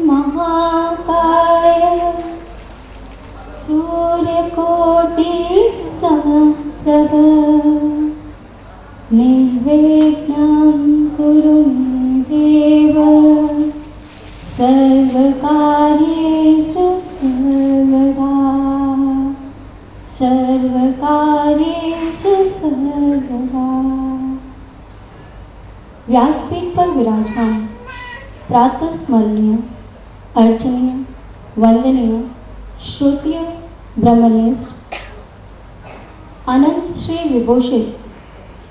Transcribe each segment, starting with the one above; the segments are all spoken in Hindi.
महाकाय सूर्यकोटि समप्रभ निर्विघ्नं कुरु मे देव सर्वकार्येषु सर्वदा सर्वकार्येषु सर्वदा। व्यासपीठ पर विराजमान प्रातः स्मरणीय अर्चनीय वंदनीय श्रुतीय ब्रह्मनिष्ठ अनंत श्री विभूषित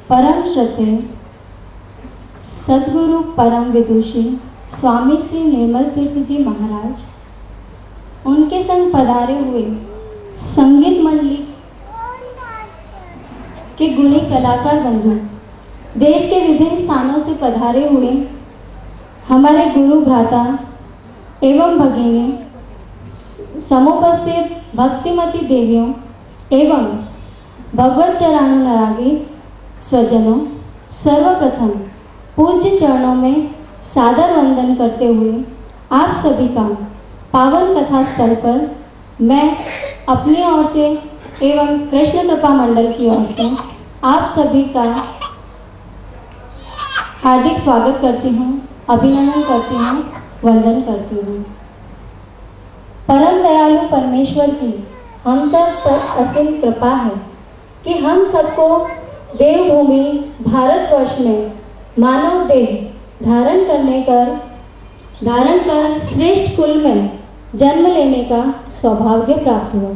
परम श्रद्धेय सद्गुरु परम विदुषी स्वामी श्री निर्मल तीर्थ जी महाराज, उनके संग पधारे हुए संगीत मंडली के गुणी कलाकार बंधु, देश के विभिन्न स्थानों से पधारे हुए हमारे गुरु भ्राता एवं भगिनी, समुपस्थित भक्तिमती देवियों एवं भगवत चरणानुरागी स्वजनों, सर्वप्रथम पूज्य चरणों में सादर वंदन करते हुए आप सभी का पावन कथा स्थल पर मैं अपनी ओर से एवं कृष्ण कृपा मंडल की ओर से आप सभी का हार्दिक स्वागत करती हूँ, अभिनंदन करती हूँ, वंदन करती हूँ। परम दयालु परमेश्वर की हम सब पर असीम कृपा है कि हम सबको देवभूमि भारतवर्ष में मानव देह धारण कर श्रेष्ठ कुल में जन्म लेने का सौभाग्य प्राप्त हुआ।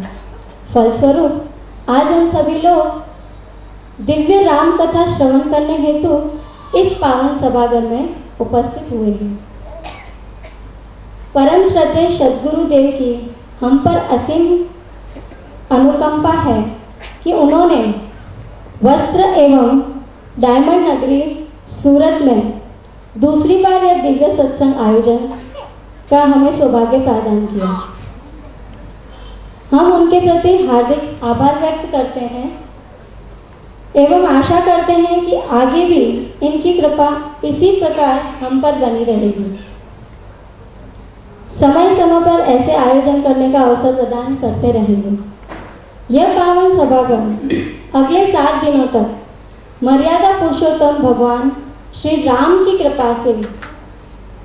फलस्वरूप आज हम सभी लोग दिव्य राम कथा श्रवण करने हेतु इस पावन सभागार में उपस्थित हुए हैं। परम श्रद्धेय सद्गुरु देव की हम पर असीम अनुकंपा है कि उन्होंने वस्त्र एवं डायमंड नगरी सूरत में दूसरी बार यह दिव्य सत्संग आयोजन का हमें सौभाग्य प्रदान किया। हम उनके प्रति हार्दिक आभार व्यक्त करते हैं एवं आशा करते हैं कि आगे भी इनकी कृपा इसी प्रकार हम पर बनी रहेगी। समय समय पर ऐसे आयोजन करने का अवसर प्रदान करते रहेंगे। यह पावन सभागार अगले 7 दिनों तक मर्यादा पुरुषोत्तम भगवान श्री राम की कृपा से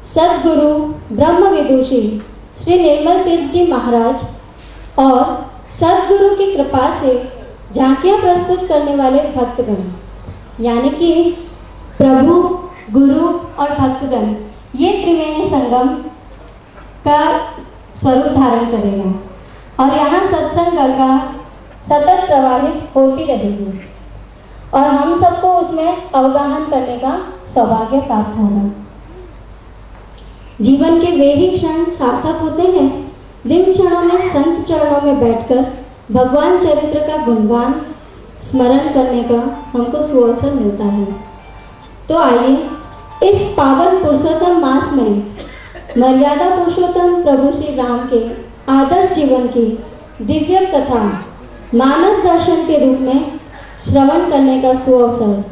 सद्गुरु ब्रह्म विदुषी श्री निर्मल तीर्थ जी महाराज और सद्गुरु की कृपा से झांकियां प्रस्तुत करने वाले भक्तगण, यानी कि प्रभु, गुरु और भक्तगण, ये त्रिवेणी संगम का स्वरूप धारण करेगा और यहाँ सत्संग गंगा सतत प्रवाहित होती रहेगी और हम सबको उसमें अवगाहन करने का सौभाग्य प्राप्त होगा। जीवन के वे ही क्षण सार्थक होते हैं जिन क्षणों में संत चरणों में बैठकर भगवान चरित्र का गुणगान स्मरण करने का हमको सुअवसर मिलता है। तो आइए इस पावन पुरुषोत्तम मास में मर्यादा पुरुषोत्तम प्रभु श्री राम के आदर्श जीवन की दिव्य कथा मानस दर्शन के रूप में श्रवण करने का सुअवसर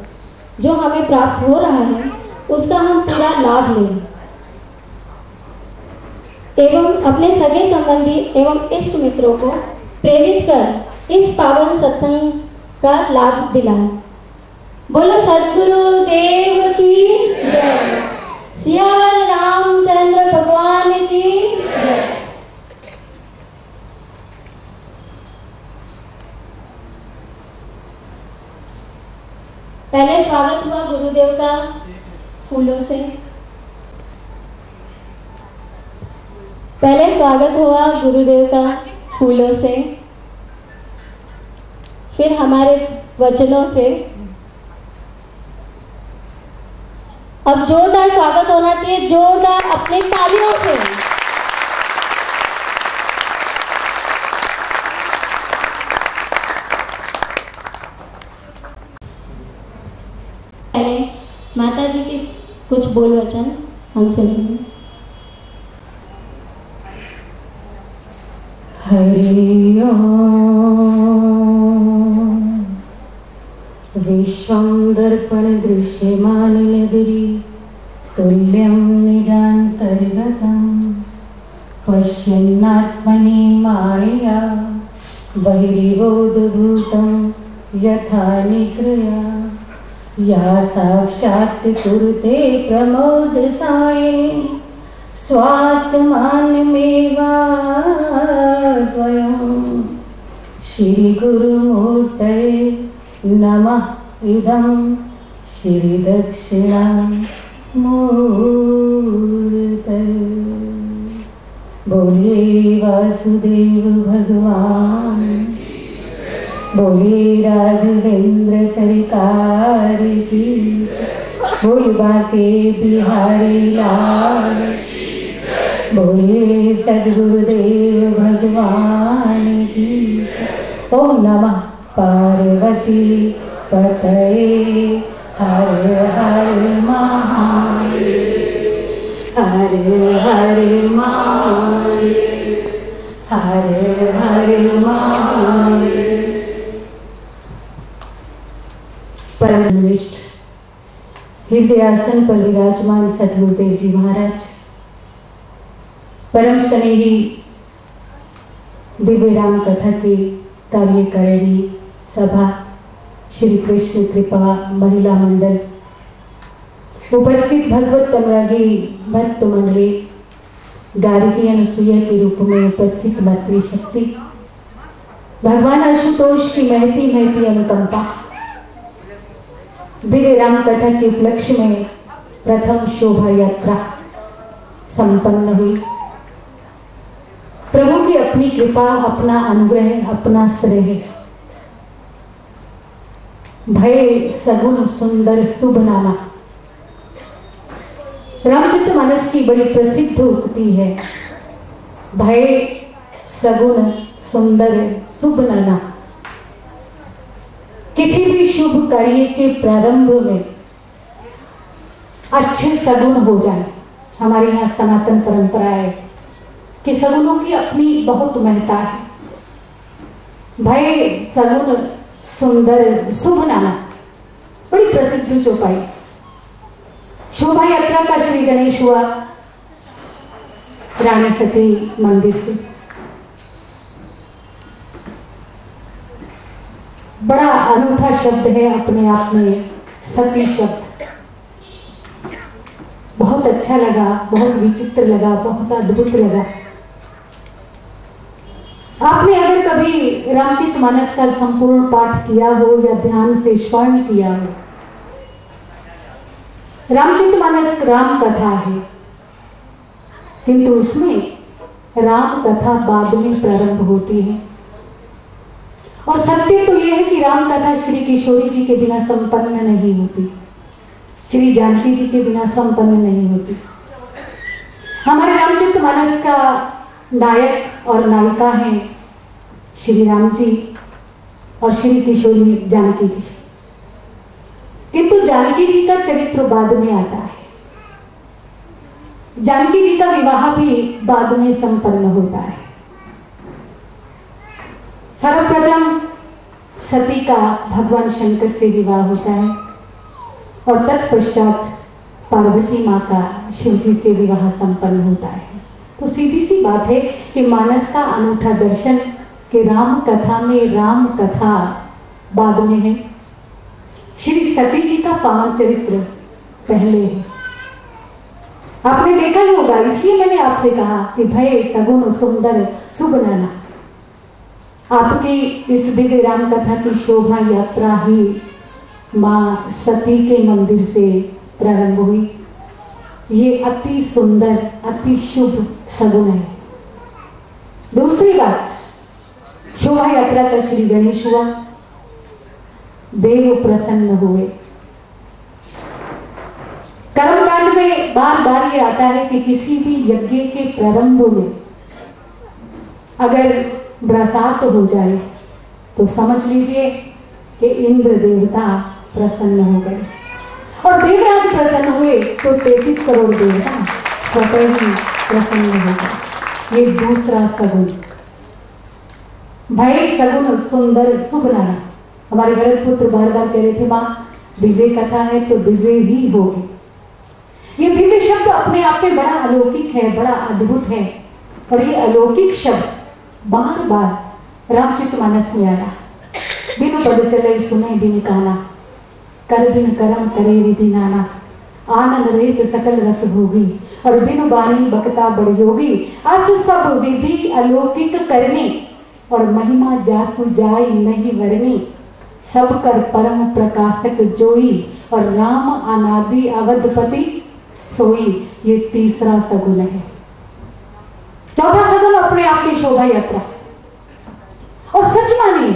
जो हमें प्राप्त हो रहा है, उसका हम पूरा लाभ लें एवं अपने सगे संबंधी एवं इष्ट मित्रों को प्रेरित कर इस पावन सत्संग का लाभ दिलाएं। बोलो सद्गुरु देव की जय, सियावर रामचंद्र भगवान की जय। पहले स्वागत हुआ गुरुदेव का फूलों से, पहले स्वागत हुआ गुरुदेव का फूलों से, फिर हमारे वचनों से। अब जोरदार स्वागत होना चाहिए, जोरदार अपनी तालियों से। पहले माता जी के कुछ बोल वचन हम सुनेंगे। हरि ओम। विश्वं दर्पण दृश्यमानि नगरी तुल्यं निजान्तर्गतं पश्यन्नात्मनि मायया बहिर्बोधभूतं यथा निद्रया या साक्षात् कुरुते प्रमोदसाये स्वात्मानमेवाद्वयं श्रीगुरुमूर्तये नमः इदं श्रीदक्षिणामूर्तये। बोलिए वासुदेव भगवान, बोलिए राघवेंद्र सरकार की, बोल बाके बिहारी लाल, बोलिए सद्गुरुदेव भगवान की। ओम नमः पार्वती पतये, हर हर महादेव, हर हर महादेव, हर हर महादेव। परमनिष्ठ हृदयासन पर विराजमान सद्गुरुदेव जी महाराज, परम स्नेही दिव्य राम कथा की कार्यकारिणी सभा, श्री कृष्ण कृपा महिला मंडल, उपस्थित भगवत अनुरागी भक्त मंडली, गार्गी अनुसुईया के रूप में उपस्थित मातृशक्ति, भगवान आशुतोष की महती महती अनुकंपा, दिव्य राम कथा के उपलक्ष्य में प्रथम शोभा यात्रा संपन्न हुई। प्रभु की अपनी कृपा, अपना अनुग्रह, अपना स्नेह, भय सगुण सुंदर शुभ नामा। रामचरितमानस की बड़ी प्रसिद्ध उक्ति है, भय सगुण सुंदर शुभ नाना। किसी भी शुभ कार्य के प्रारंभ में अच्छे सगुण हो जाए। हमारे यहाँ सनातन परंपरा है कि सगुनों की अपनी बहुत महत्ता है। भय सगुण सुंदर शुभ नाना बड़ी प्रसिद्ध चौपाई। शोभा यात्रा का श्री गणेश हुआ रानी सती मंदिर से। बड़ा अनूठा शब्द है अपने आप में सती शब्द। बहुत अच्छा लगा, बहुत विचित्र लगा, बहुत अद्भुत लगा। आपने अगर कभी रामचरितमानस का संपूर्ण पाठ किया हो या ध्यान से स्मरण किया हो, रामचरितमानस राम कथा है, किंतु उसमें राम कथा बाद में प्रारंभ होती है। और सत्य तो यह है कि राम कथा श्री किशोरी जी के बिना संपन्न नहीं होती, श्री जानकी जी के बिना संपन्न नहीं होती। हमारे रामचरितमानस का नायक और नायिका हैं श्री राम जी और श्री किशोरी जानकी जी, किंतु जानकी जी का चरित्र बाद में आता है। जानकी जी का विवाह भी बाद में संपन्न होता है। सर्वप्रथम सती का भगवान शंकर से विवाह होता है और तत्पश्चात पार्वती माँ का शिव जी से विवाह संपन्न होता है। तो सीधी सी बात है कि मानस का अनूठा दर्शन कि राम कथा में राम कथा बाद में है, श्री सती जी का पावन चरित्र पहले है। आपने देखा ही होगा, इसलिए मैंने आपसे कहा कि भय सगुण सुंदर शुभ नाना। आपकी इस दिव्य राम कथा की शोभा यात्रा ही माँ सती के मंदिर से प्रारंभ हुई। ये अति सुंदर अति शुभ सगुण है। दूसरी बात, शोभा यात्रा का श्री गणेश हुआ, देव प्रसन्न हुए। कर्मकांड में बार बार ये आता है कि किसी भी यज्ञ के प्रारंभ में अगर बरसात हो जाए तो समझ लीजिए कि इंद्र देवता प्रसन्न हो गए और देवराज प्रसन्न हुए तो 33 करोड़ देवता स्वतः ही प्रसन्न हो गए। ये दूसरा सगुण, भय सगुण सुंदर शुभ नाना। हमारे भरत पुत्र बार बार कह रहे थे, माँ दिव्य कथा है तो दिव्य ही होगी। ये दिव्य शब्द अपने आप में बड़ा अलौकिक है, बड़ा अद्भुत है। और ये अलौकिक शब्द बार बार रामचरितमानस में आया। बिनु पद चले सुने बिनु काना, कर बिन करम करे रिधि नाना, आनंद रहित सकल रस भोगी, और बिनु बानी बकता बड़ योगी। अस सब विधि अलौकिक करनी, और महिमा जासु जाई नहीं वरनी। सब कर परम प्रकाशक जोई, और राम अनादि अवधपति सोई। ये तीसरा सगुन है। चौथा सगुन अपने आप में शोभा यात्रा। और सच मानिए,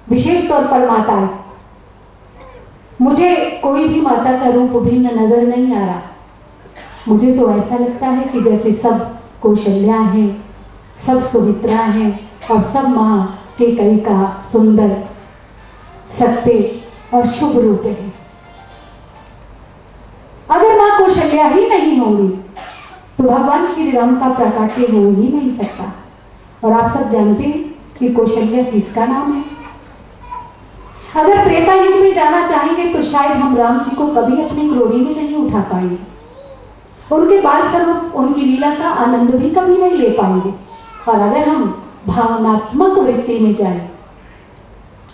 विशेष तौर पर माताएं, मुझे कोई भी माता का रूप भिन्न नजर नहीं आ रहा। मुझे तो ऐसा लगता है कि जैसे सब कौशल्या हैं, सब सुमित्रा हैं, और सब मां कैकेयी का सुंदर, सत्य और शुभ रूप है। अगर मां कौशल्या ही नहीं होंगी तो भगवान श्री राम का प्राकट्य हो ही नहीं सकता। और आप सब जानते हैं कि कौशल्या किसका नाम है। अगर त्रेता युग में जाना चाहेंगे तो शायद हम राम जी को कभी अपनी क्रोड़ी में नहीं उठा पाएंगे। उनके बाल स्वरूप, उनकी लीला का आनंद भी कभी नहीं ले पाएंगे। और अगर हम भावनात्मक वृत्ति में जाएं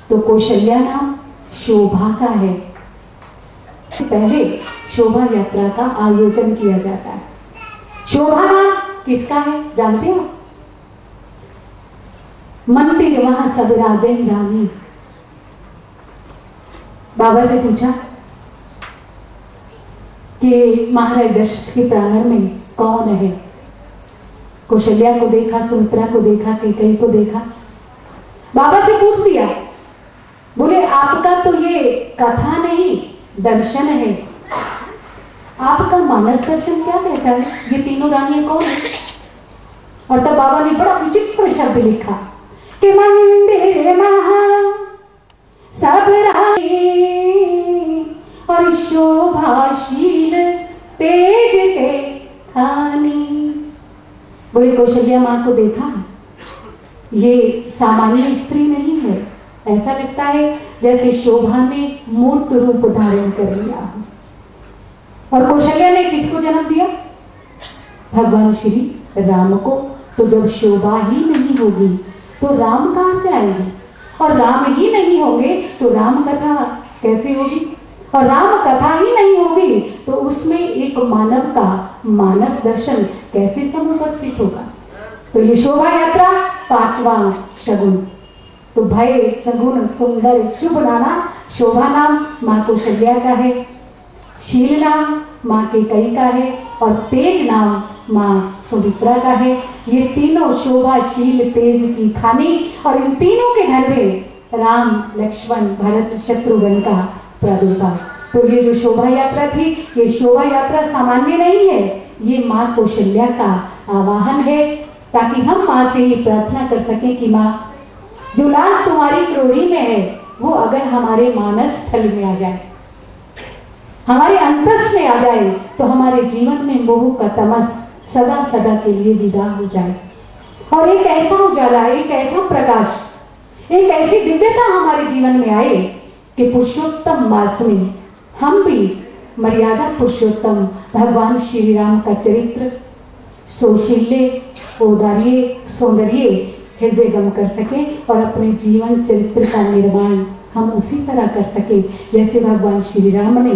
तो कौशल्या नाम शोभा का है। पहले शोभा यात्रा का आयोजन किया जाता है। शोभा नाम किसका है जानते हो? मंदिर वहां सब राजन रानी। बाबा से पूछा कि महाराज दशरथ के प्रांगण में कौन है? कौशल्या को देखा, सुमित्रा को देखा, कैकेयी को देखा। बाबा से पूछ दिया, बोले आपका तो ये कथा नहीं दर्शन है, आपका मानस दर्शन क्या कहता है? ये तीनों रानियां कौन है? और तब बाबा ने बड़ा विचित्र शब्द लिखा कि मंदिर महा सब रानी, और शोभाशील तेज के खानी। बोले कौशल्या मां को देखा, ये सामान्य स्त्री नहीं है। ऐसा लगता है जैसे शोभा ने मूर्त रूप धारण कर लिया। और कौशल्या ने किसको जन्म दिया? भगवान श्री राम को। तो जब शोभा ही नहीं होगी तो राम कहां से आएंगे? और राम ही नहीं होंगे तो राम कथा कैसे होगी? और राम कथा ही नहीं होगी तो उसमें एक मानव का मानस दर्शन कैसे समुपस्थित होगा? तो ये शोभा यात्रा पांचवा शगुन। तो भय सगुन सुंदर शुभ नाना। शोभा नाम मां कौशल्या का है, शील नाम मां कैकेयी का है, और तेज नाम मां सुमित्रा का है। ये तीनों शोभा शील तेज की खानी। और इन तीनों के घर में राम लक्ष्मण भरत शत्रुघ्न का प्रादुर्भाव। तो ये जो शोभा यात्रा थी, ये शोभा यात्रा सामान्य नहीं है, ये मां कौशल्या का आवाहन है, ताकि हम मां से ही प्रार्थना कर सकें कि मां जो लाल तुम्हारी क्रोड़ी में है वो अगर हमारे मानस स्थल में आ जाए, हमारे अंतस में आ जाए, तो हमारे जीवन में मोह का तमस सदा सदा के लिए विदा हो जाए। और एक ऐसा उजाला, एक ऐसा प्रकाश, एक ऐसी दिव्यता हमारे जीवन में आए कि पुरुषोत्तम मास में हम भी मर्यादा पुरुषोत्तम भगवान श्री राम का चरित्र सौशील्य, औदार्य, सौंदर्य हृदय गम कर सके और अपने जीवन चरित्र का निर्माण हम उसी तरह कर सके जैसे भगवान श्री राम ने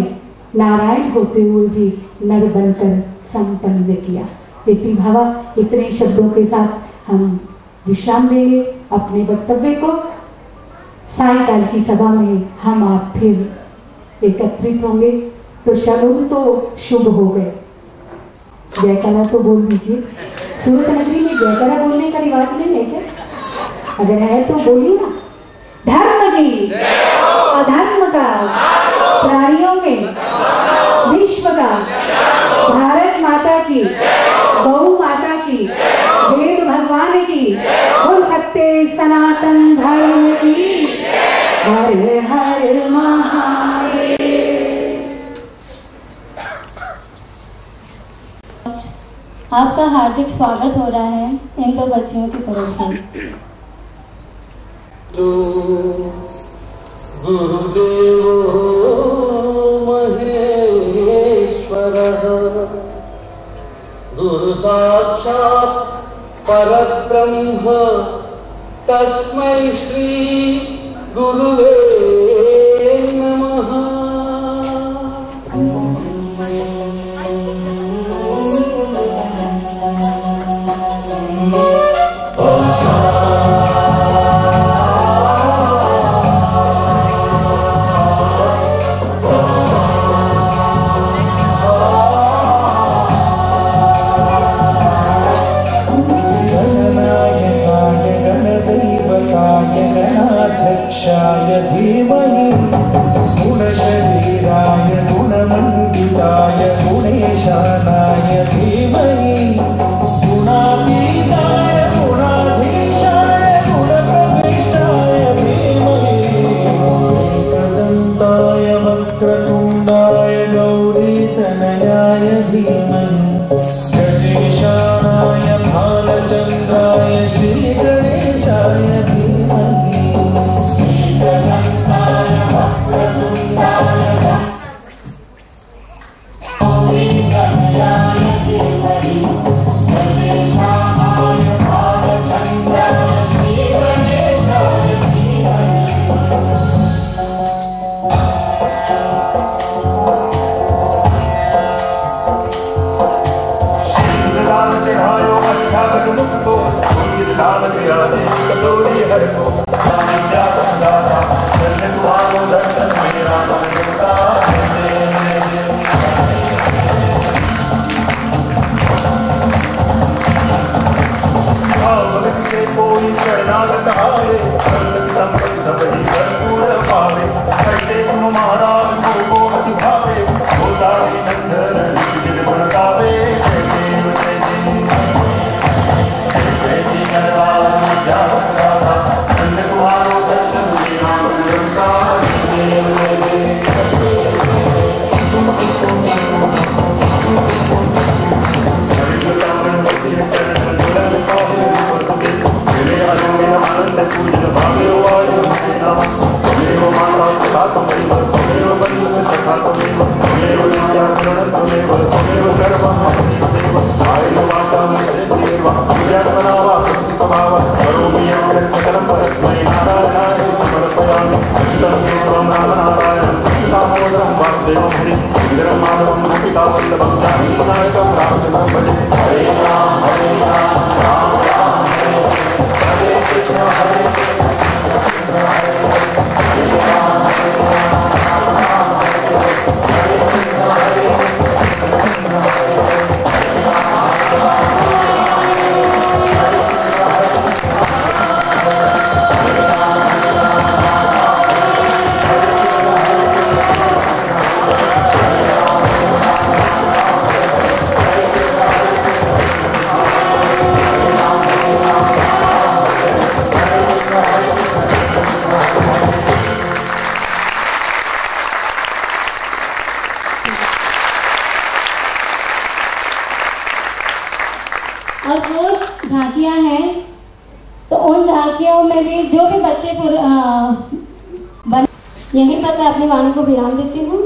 नारायण होते हुए भी नर बनकर संपन्न किया। इति भावा, इतने शब्दों के साथ हम विश्राम देंगे अपने वक्तव्य को। सायंकाल की सभा में हम आप फिर एकत्रित होंगे। तो शगुन तो शुभ हो गए। जयकारा तो बोल दीजिए। सूरत नगरी में जयकारा बोलने का रिवाज नहीं है क्या? अगर है तो बोलिए ना। धर्म की, अधर्म का, प्राणियों में, विश्व का, भारत माता की, गौ माता की, वेद भगवान की, बोल सत्य सनातन धर्म की। हर हर महादेव। आपका हार्दिक स्वागत हो रहा है इन दो बच्चियों की तरफ से। गुरुदेव महेश्वर साक्षात् परब्रह्म तस्मै श्री गुरुवे नमः। गणाध्यक्षाय धीमहि गुणशरीराय गुणमण्डिताय गुणेशानाय धीमहि गुणातीताय गुणाधीशाय गुणप्रविष्टाय धीमहि एकदन्ताय वक्रतुण्डाय गौरीतनयाय धीमहि गजेशानाय भालचन्द्राय श्रीगणेशाय और कुछ झांकियाँ हैं, तो उन झांकियों में भी जो भी बच्चे बन, यहीं पर मैं अपनी वाणी को विराम देती हूँ।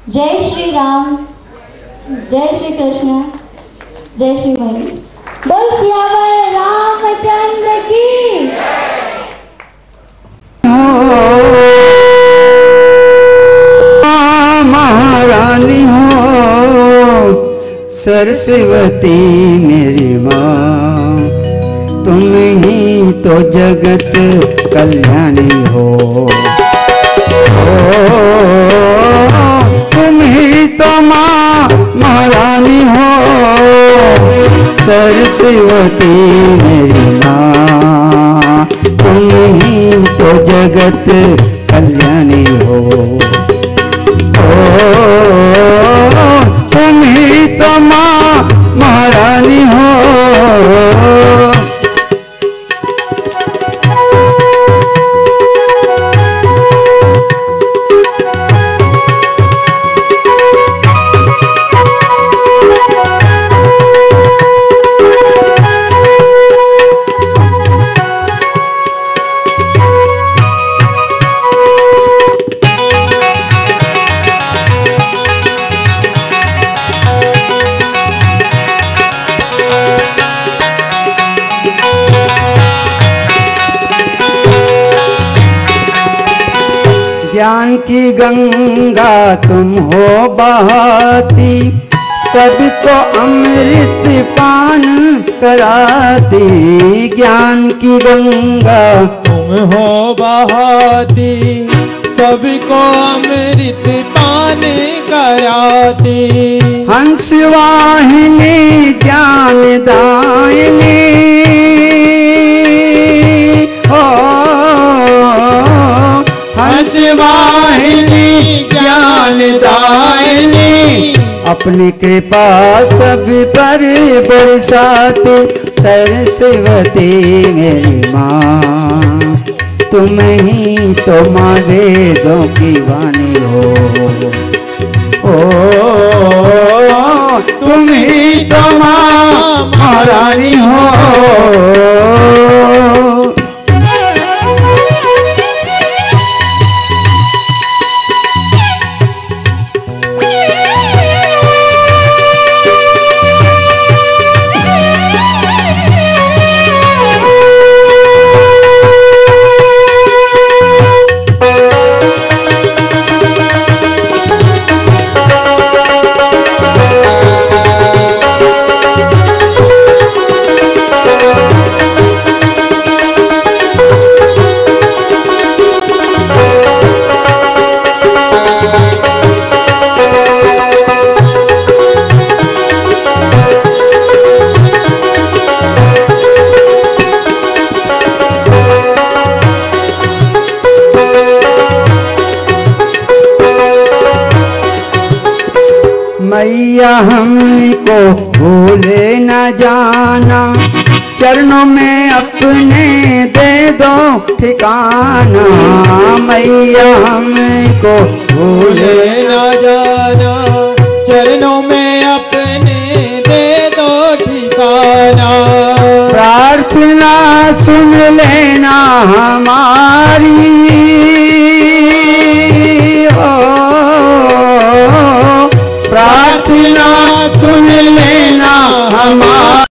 जय श्री राम, जय श्री कृष्ण, जय श्री महेश। बोल सियावर रामचंद्र की। महारानी हो सरस्वती मेरी माँ, तुम ही तो जगत कल्याणी हो। तुम ही तो माँ महारानी हो सरस्वती मेरी माँ, तुम ही तो जगत कल्याणी हो। तुम ही तो माँ महारानी हो। की गंगा तुम हो बहाती, सबको अमृत पान कराती। ज्ञान की गंगा तुम हो बहाती, सबको अमृत पान कराती। हंस वाहिनी ज्ञान दायिनी, ओ हंस वाहिनी ज्ञान दायिनी। अपनी कृपा सब पर बरसाती, सरस्वती मेरी माँ, तुम ही तो माँ वेदों की वाणी हो। ओ तुम ही तो माँ महारानी हो। मैया हमको भूले न जाना, चरणों में अपने दे दो ठिकाना। मैया हमको भूले न जाना, चरणों में अपने दे दो ठिकाना। प्रार्थना सुन लेना हमारी,